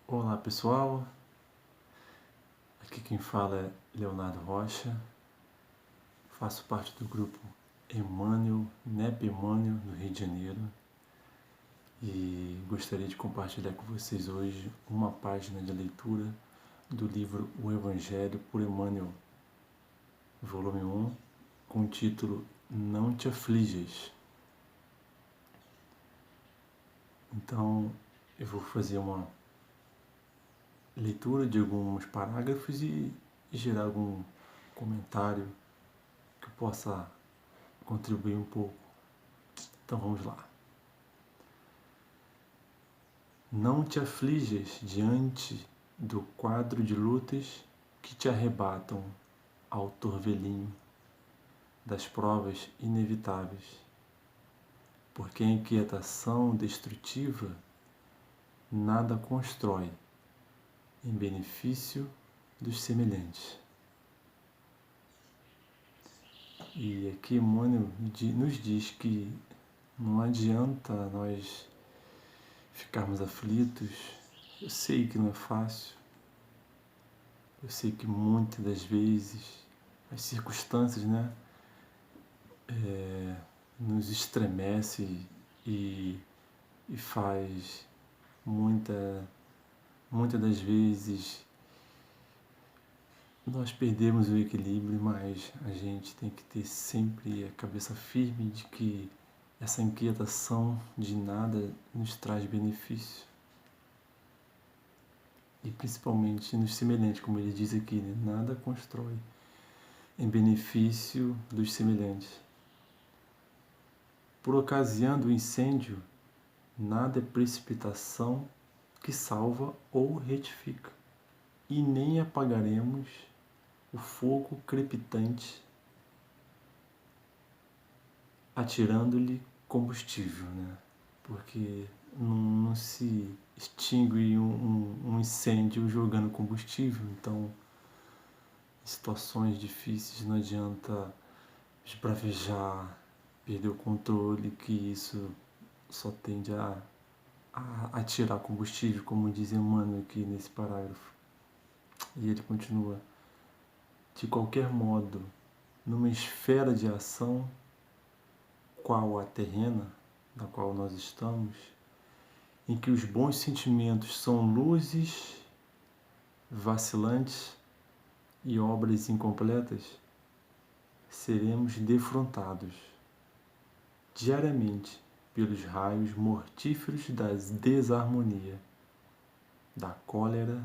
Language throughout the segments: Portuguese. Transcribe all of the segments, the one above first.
Olá pessoal, aqui quem fala é Leonardo Rocha, faço parte do grupo Emmanuel, NEP Emmanuel, no Rio de Janeiro, e gostaria de compartilhar com vocês hoje uma página de leitura do livro O Evangelho por Emmanuel, volume 1, com o título Não te aflijas. Então, eu vou fazer uma leitura de alguns parágrafos e gerar algum comentário que possa contribuir um pouco. Então vamos lá. Não te aflijas diante do quadro de lutas que te arrebatam ao torvelinho das provas inevitáveis, porque a inquietação destrutiva nada constrói em benefício dos semelhantes. E aqui Emmanuel nos diz que não adianta nós ficarmos aflitos. Eu sei que não é fácil, eu sei que muitas das vezes as circunstâncias, nos estremece e faz muitas das vezes nós perdemos o equilíbrio, mas a gente tem que ter sempre a cabeça firme de que essa inquietação de nada nos traz benefício. E principalmente nos semelhantes, como ele diz aqui, nada constrói em benefício dos semelhantes. Por ocasião do incêndio, nada é precipitação que salva ou retifica, e nem apagaremos o fogo crepitante atirando-lhe combustível, Porque não se extingue um incêndio jogando combustível. Então, em situações difíceis não adianta esbravejar, perder o controle, que isso só tende a tirar combustível, como diz Emmanuel aqui nesse parágrafo. E ele continua: de qualquer modo, numa esfera de ação, qual a terrena, na qual nós estamos, em que os bons sentimentos são luzes vacilantes e obras incompletas, seremos defrontados diariamente pelos raios mortíferos da desarmonia, da cólera,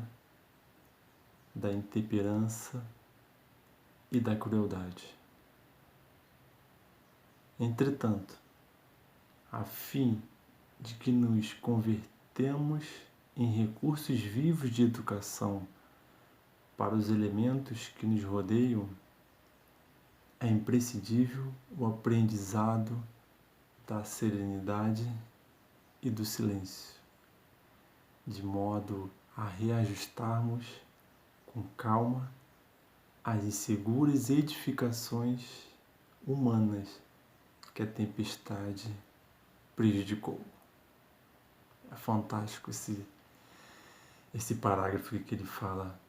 da intemperança e da crueldade. Entretanto, a fim de que nos convertemos em recursos vivos de educação para os elementos que nos rodeiam, é imprescindível o aprendizado da serenidade e do silêncio, de modo a reajustarmos com calma as inseguras edificações humanas que a tempestade prejudicou. É fantástico esse parágrafo que ele fala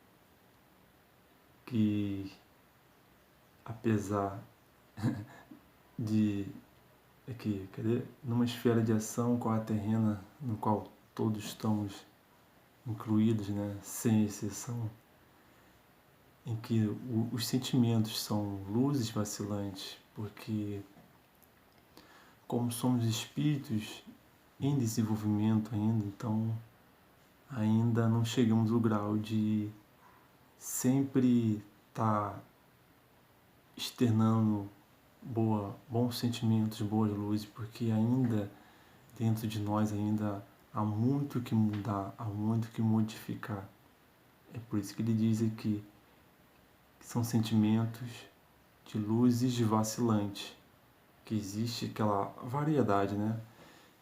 que, apesar de numa esfera de ação qual a terrena, no qual todos estamos incluídos, sem exceção, em que os sentimentos são luzes vacilantes, porque como somos espíritos em desenvolvimento ainda, então ainda não chegamos ao grau de sempre estar externando bons sentimentos, boas luzes, porque ainda dentro de nós ainda há muito que mudar, há muito que modificar. É por isso que ele diz aqui que são sentimentos de luzes vacilantes, que existe aquela variedade,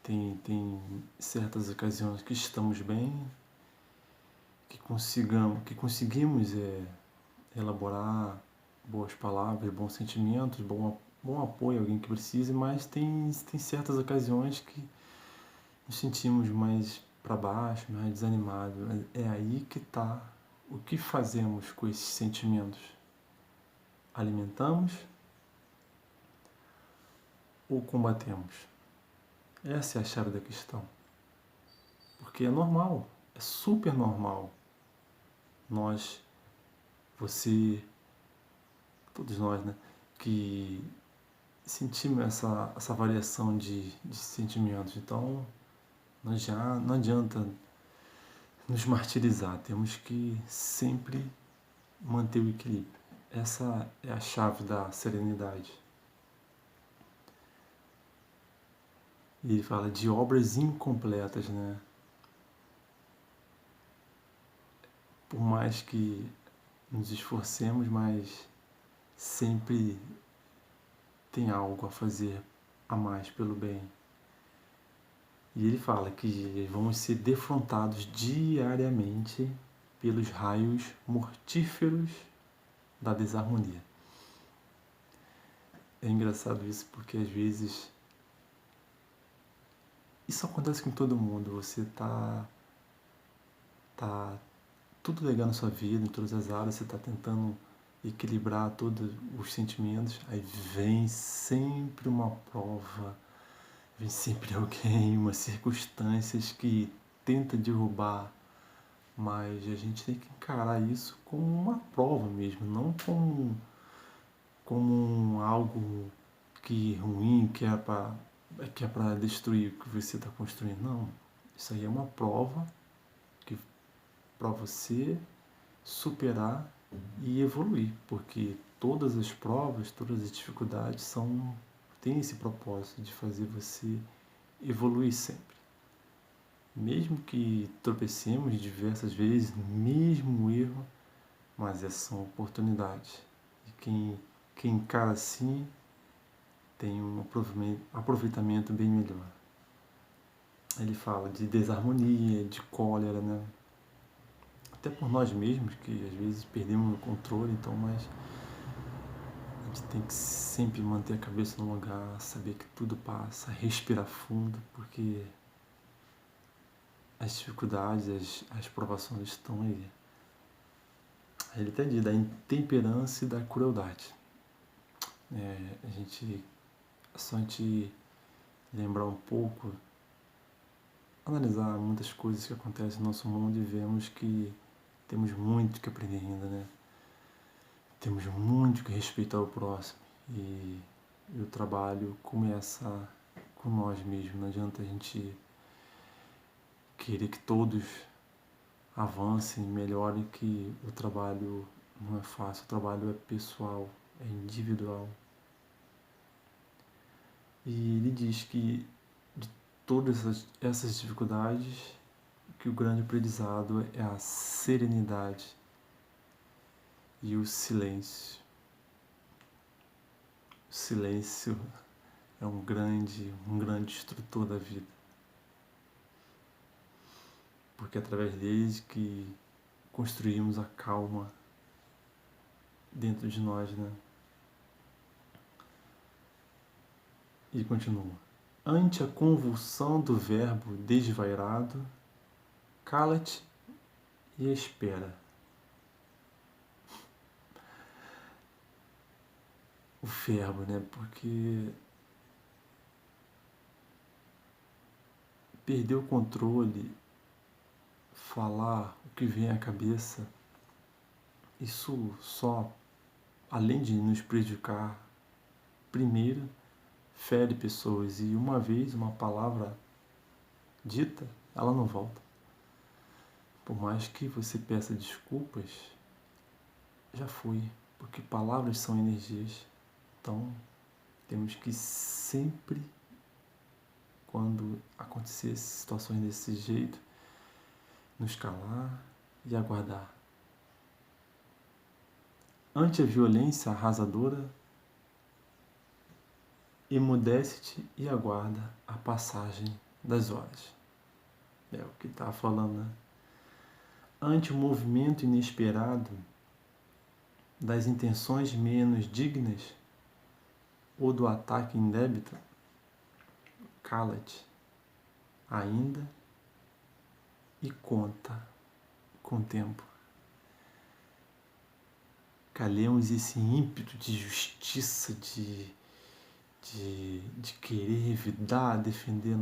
Tem certas ocasiões que estamos bem, que conseguimos elaborar boas palavras, bons sentimentos, bom apoio a alguém que precise, mas tem certas ocasiões que nos sentimos mais para baixo, mais desanimado. É aí que está o que fazemos com esses sentimentos. Alimentamos ou combatemos? Essa é a chave da questão. Porque é normal, é super normal. Nós, você, todos nós, né, que sentimos essa variação de sentimentos. Então, não adianta nos martirizar, temos que sempre manter o equilíbrio. Essa é a chave da serenidade. E ele fala de obras incompletas, né? Por mais que nos esforcemos, mas sempre tem algo a fazer a mais pelo bem. E ele fala que vamos ser defrontados diariamente pelos raios mortíferos da desarmonia. É engraçado isso porque às vezes isso acontece com todo mundo. Você tá tudo legal na sua vida, em todas as áreas, você está tentando equilibrar todos os sentimentos, aí vem sempre uma prova, vem sempre alguém, umas circunstâncias que tenta derrubar, mas a gente tem que encarar isso como uma prova mesmo, não como algo que ruim, que é para destruir o que você está construindo. Não, isso aí é uma prova que para você superar e evoluir, porque todas as provas, todas as dificuldades têm esse propósito de fazer você evoluir sempre. Mesmo que tropecemos diversas vezes no mesmo erro, mas essas são oportunidades. E quem encara assim tem um aproveitamento bem melhor. Ele fala de desarmonia, de cólera, né? Até por nós mesmos, que às vezes perdemos o controle, então, mas a gente tem que sempre manter a cabeça no lugar, saber que tudo passa, respirar fundo, porque as dificuldades, as provações estão aí. Ele até diz da intemperância e da crueldade. Só a gente lembrar um pouco, analisar muitas coisas que acontecem no nosso mundo e vemos que temos muito que aprender ainda, né? Temos muito que respeitar o próximo e o trabalho começa com nós mesmos. Não adianta a gente querer que todos avancem, melhorem, que o trabalho não é fácil, o trabalho é pessoal, é individual. E ele diz que de todas essas dificuldades, que o grande aprendizado é a serenidade e o silêncio. O silêncio é um grande instrutor da vida. Porque é através deles que construímos a calma dentro de nós, né? E continua. Ante a convulsão do verbo desvairado, cala-te e espera. O verbo, né? Porque perder o controle, falar o que vem à cabeça, isso só, além de nos prejudicar, primeiro, fere pessoas. E uma vez uma palavra dita, ela não volta. Por mais que você peça desculpas, já foi. Porque palavras são energias. Então, temos que sempre, quando acontecer situações desse jeito, nos calar e aguardar. Ante a violência arrasadora, emudece-te e aguarda a passagem das horas. É o que está falando, né? Ante o movimento inesperado das intenções menos dignas ou do ataque indébito, cala-te, ainda e conta com o tempo. Calhemos esse ímpeto de justiça, de querer revidar, defender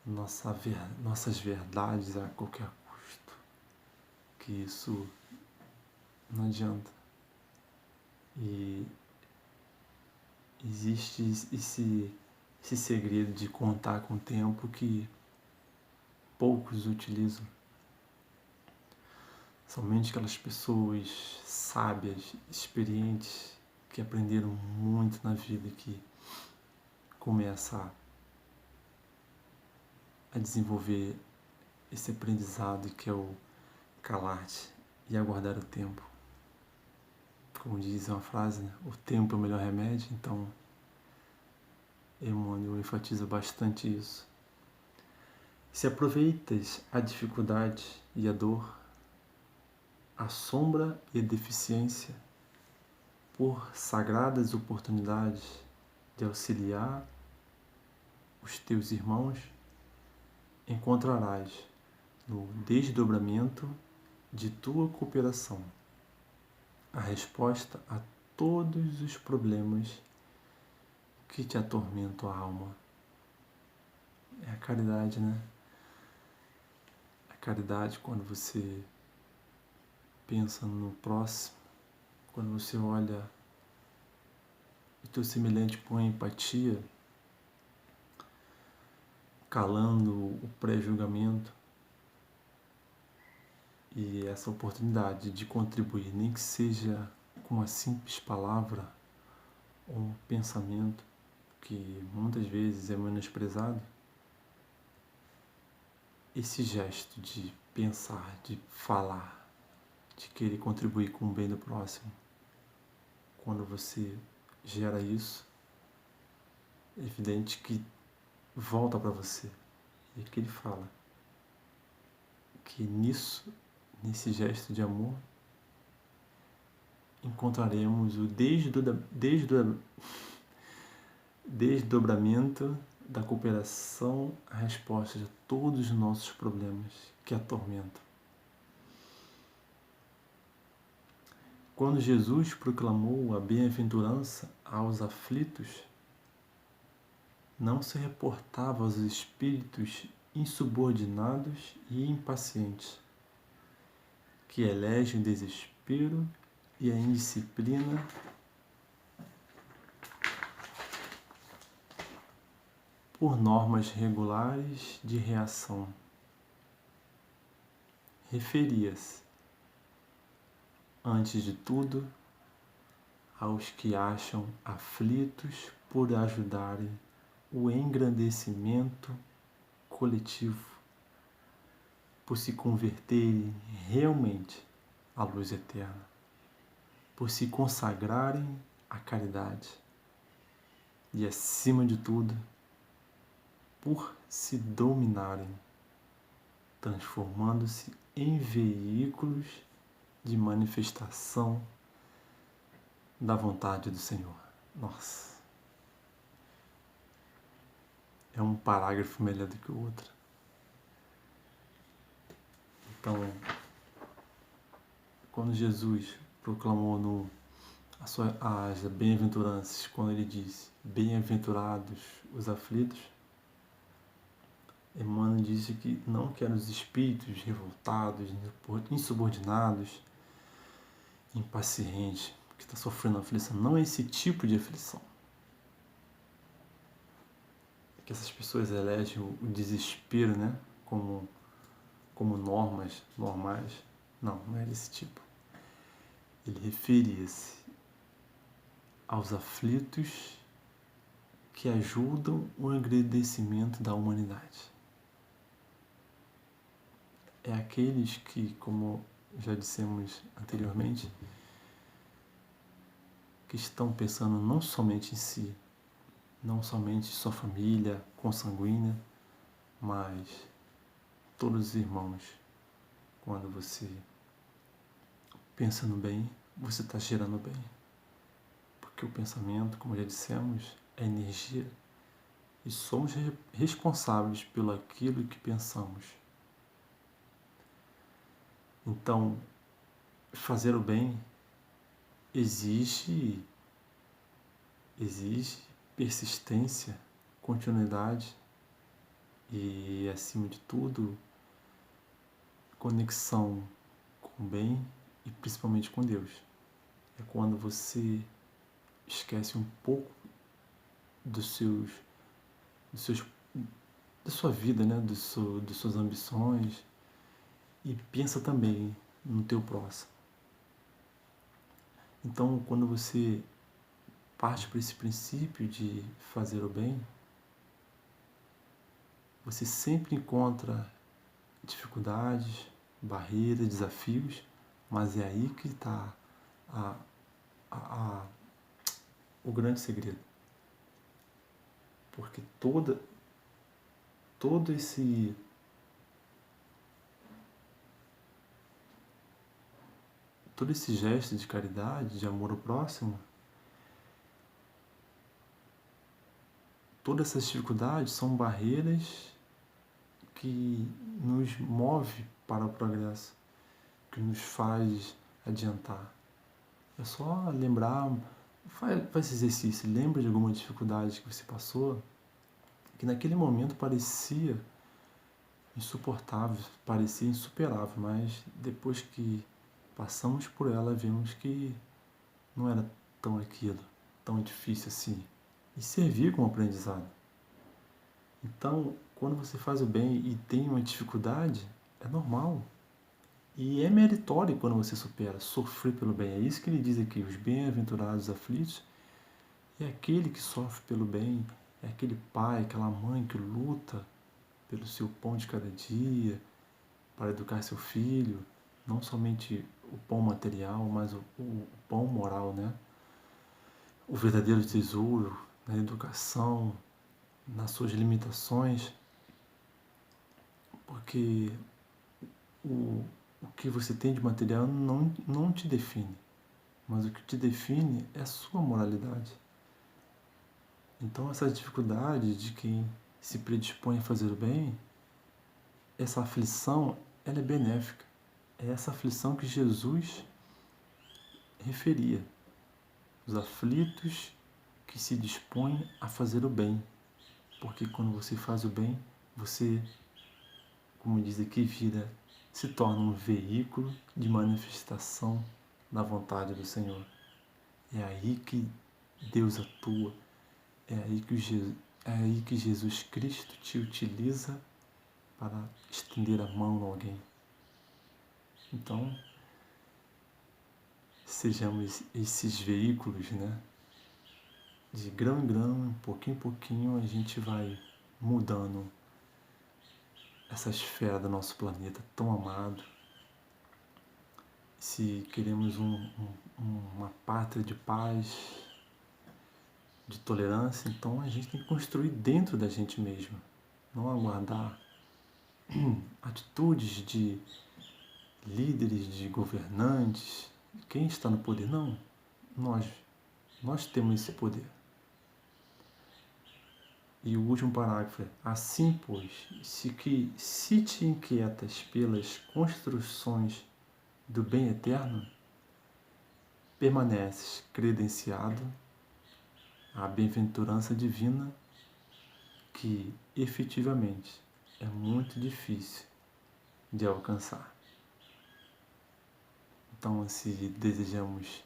nossas verdades a qualquer custo. Que isso não adianta. E existe esse segredo de contar com o tempo que poucos utilizam. Somente aquelas pessoas sábias, experientes, que aprenderam muito na vida, que começam a desenvolver esse aprendizado que é o calar-te e aguardar o tempo. Como diz uma frase, né? O tempo é o melhor remédio, então Emmanuel enfatiza bastante isso. Se aproveitas a dificuldade e a dor, a sombra e a deficiência, por sagradas oportunidades de auxiliar os teus irmãos, encontrarás no desdobramento de tua cooperação a resposta a todos os problemas que te atormentam a alma. É a caridade, né? A caridade, quando você pensa no próximo, quando você olha o teu semelhante com empatia, calando o pré-julgamento, e essa oportunidade de contribuir, nem que seja com uma simples palavra ou um pensamento que muitas vezes é menosprezado, esse gesto de pensar, de falar, de querer contribuir com o bem do próximo, quando você gera isso, é evidente que volta para você. E aqui ele fala que nesse gesto de amor, encontraremos o desdobramento da cooperação a resposta de todos os nossos problemas que atormentam. Quando Jesus proclamou a bem-aventurança aos aflitos, não se reportava aos espíritos insubordinados e impacientes, que elegem o desespero e a indisciplina por normas regulares de reação. Referia-se, antes de tudo, aos que acham aflitos por ajudarem o engrandecimento coletivo, por se converterem realmente à luz eterna, por se consagrarem à caridade e, acima de tudo, por se dominarem, transformando-se em veículos de manifestação da vontade do Senhor. Nossa! É um parágrafo melhor do que o outro. Então, quando Jesus proclamou as bem-aventuranças, quando ele disse: bem-aventurados os aflitos, Emmanuel disse que não quer os espíritos revoltados, insubordinados, impacientes, que está sofrendo aflição. Não é esse tipo de aflição. Que essas pessoas elegem o desespero, né, como normas normais. Não é desse tipo. Ele referia-se aos aflitos que ajudam o engrandecimento da humanidade. É aqueles que, como já dissemos anteriormente, que estão pensando não somente em si, não somente sua família consanguínea, mas todos os irmãos. Quando você pensa no bem, você está gerando bem. Porque o pensamento, como já dissemos, é energia e somos responsáveis pelo aquilo que pensamos. Então, fazer o bem exige persistência, continuidade e, acima de tudo, conexão com o bem e principalmente com Deus. É quando você esquece um pouco dos seus, da sua vida, né? Das suas ambições e pensa também no teu próximo. Então, quando você parte para esse princípio de fazer o bem, você sempre encontra dificuldades, barreiras, desafios, mas é aí que está o grande segredo. Porque todo esse gesto de caridade, de amor ao próximo, todas essas dificuldades são barreiras que nos move para o progresso, que nos faz adiantar. É só lembrar, faz esse exercício, lembra de alguma dificuldade que você passou, que naquele momento parecia insuportável, parecia insuperável, mas depois que passamos por ela, vemos que não era tão aquilo, tão difícil assim, e servir como aprendizado. Então, quando você faz o bem e tem uma dificuldade, é normal. E é meritório quando você supera, sofrer pelo bem. É isso que ele diz aqui, os bem-aventurados aflitos é aquele que sofre pelo bem, é aquele pai, aquela mãe que luta pelo seu pão de cada dia, para educar seu filho, não somente o pão material, mas o pão moral, né? O verdadeiro tesouro na educação, nas suas limitações, porque o que você tem de material não te define, mas o que te define é a sua moralidade. Então, essa dificuldade de quem se predispõe a fazer o bem, essa aflição, ela é benéfica. É essa aflição que Jesus referia. Os aflitos que se dispõem a fazer o bem. Porque quando você faz o bem, você, como diz aqui, se torna um veículo de manifestação da vontade do Senhor. É aí que Deus atua. É aí que Jesus Cristo te utiliza para estender a mão a alguém. Então, sejamos esses veículos, né? De grão em grão, pouquinho em pouquinho, a gente vai mudando essa esfera do nosso planeta tão amado. Se queremos uma pátria de paz, de tolerância, então a gente tem que construir dentro da gente mesmo, não aguardar atitudes de líderes, de governantes, quem está no poder. Não, nós temos esse poder. E o último parágrafo é: assim, pois, se te inquietas pelas construções do bem eterno, permaneces credenciado à bem-aventurança divina, que efetivamente é muito difícil de alcançar. Então, se desejamos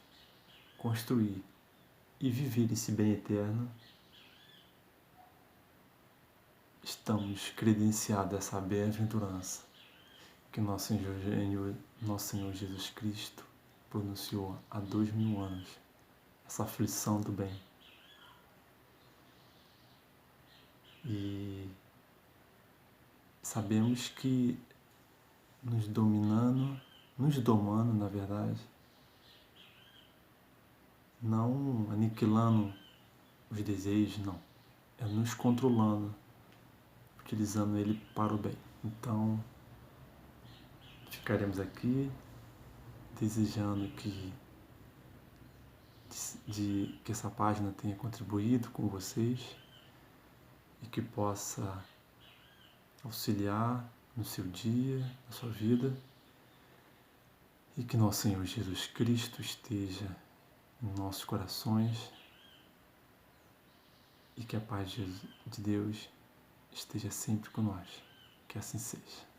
construir e viver esse bem eterno, estamos credenciados a essa bem-aventurança que nosso Senhor Jesus Cristo pronunciou há 2000 anos, essa aflição do bem. E sabemos que nos domando, na verdade, não aniquilando os desejos, não. É nos controlando, utilizando ele para o bem. Então, ficaremos aqui desejando que essa página tenha contribuído com vocês e que possa auxiliar no seu dia, na sua vida, e que nosso Senhor Jesus Cristo esteja em nossos corações e que a paz de Deus esteja sempre com nós. Que assim seja.